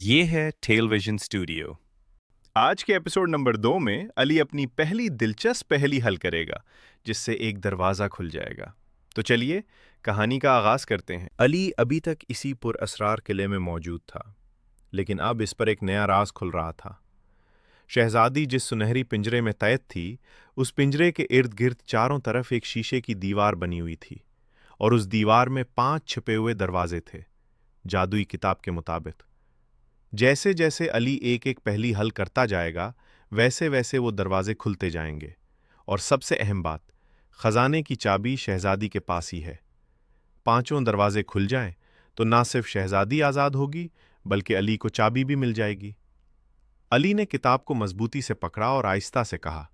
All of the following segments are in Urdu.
یہ ہے ٹیل ویژن اسٹوڈیو۔ آج کے ایپیسوڈ نمبر 2 میں علی اپنی پہلی دلچسپ پہیلی حل کرے گا جس سے ایک دروازہ کھل جائے گا۔ تو چلیے کہانی کا آغاز کرتے ہیں۔ علی ابھی تک اسی پر اسرار قلعے میں موجود تھا، لیکن اب اس پر ایک نیا راز کھل رہا تھا۔ شہزادی جس سنہری پنجرے میں قید تھی، اس پنجرے کے ارد گرد چاروں طرف ایک شیشے کی دیوار بنی ہوئی تھی، اور اس دیوار میں 5 چھپے ہوئے دروازے تھے، جادوئی کتاب کے مطابق۔ جیسے جیسے علی ایک ایک پہلی حل کرتا جائے گا، ویسے ویسے وہ دروازے کھلتے جائیں گے، اور سب سے اہم بات، خزانے کی چابی شہزادی کے پاس ہی ہے۔ 5 دروازے کھل جائیں تو نہ صرف شہزادی آزاد ہوگی بلکہ علی کو چابی بھی مل جائے گی۔ علی نے کتاب کو مضبوطی سے پکڑا اور آہستہ سے کہا،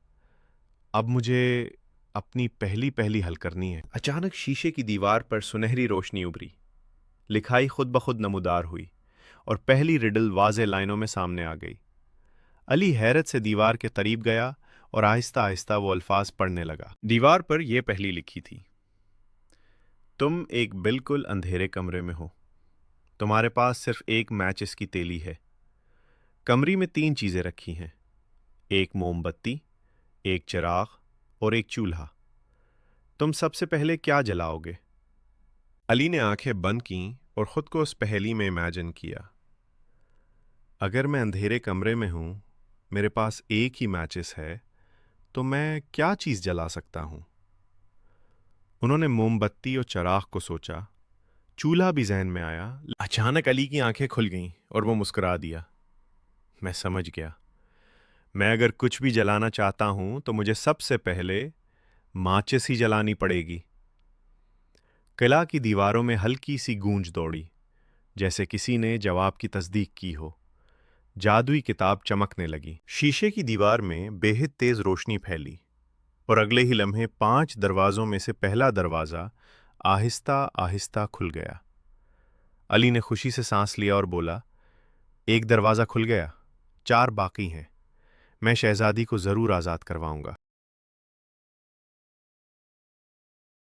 اب مجھے اپنی پہلی حل کرنی ہے۔ اچانک شیشے کی دیوار پر سنہری روشنی ابھری، لکھائی خود بخود نمودار ہوئی، اور پہلی ریڈل واضح لائنوں میں سامنے آ گئی۔ علی حیرت سے دیوار کے قریب گیا اور آہستہ آہستہ وہ الفاظ پڑھنے لگا۔ دیوار پر یہ پہلی لکھی تھی، تم ایک بالکل اندھیرے کمرے میں ہو، تمہارے پاس صرف ایک میچس کی تیلی ہے۔ کمری میں 3 چیزیں رکھی ہیں، ایک موم بتی، ایک چراغ اور ایک چولہا۔ تم سب سے پہلے کیا جلاؤ گے؟ علی نے آنکھیں بند کیں اور خود کو اس پہیلی میں امیجن کیا۔ اگر میں اندھیرے کمرے میں ہوں، میرے پاس ایک ہی میچس ہے، تو میں کیا چیز جلا سکتا ہوں؟ انہوں نے موم بتی اور چراغ کو سوچا، چولہا بھی ذہن میں آیا۔ اچانک علی کی آنکھیں کھل گئیں اور وہ مسکرا دیا۔ میں سمجھ گیا، میں اگر کچھ بھی جلانا چاہتا ہوں تو مجھے سب سے پہلے ماچس ہی جلانی پڑے گی۔ قلعہ کی دیواروں میں ہلکی سی گونج دوڑی، جیسے کسی نے جواب کی تصدیق کی ہو۔ جادوئی کتاب چمکنے لگی، شیشے کی دیوار میں بے حد تیز روشنی پھیلی، اور اگلے ہی لمحے 5 دروازوں میں سے پہلا دروازہ آہستہ آہستہ کھل گیا۔ علی نے خوشی سے سانس لیا اور بولا، ایک دروازہ کھل گیا، 4 باقی ہیں، میں شہزادی کو ضرور آزاد کرواؤں گا۔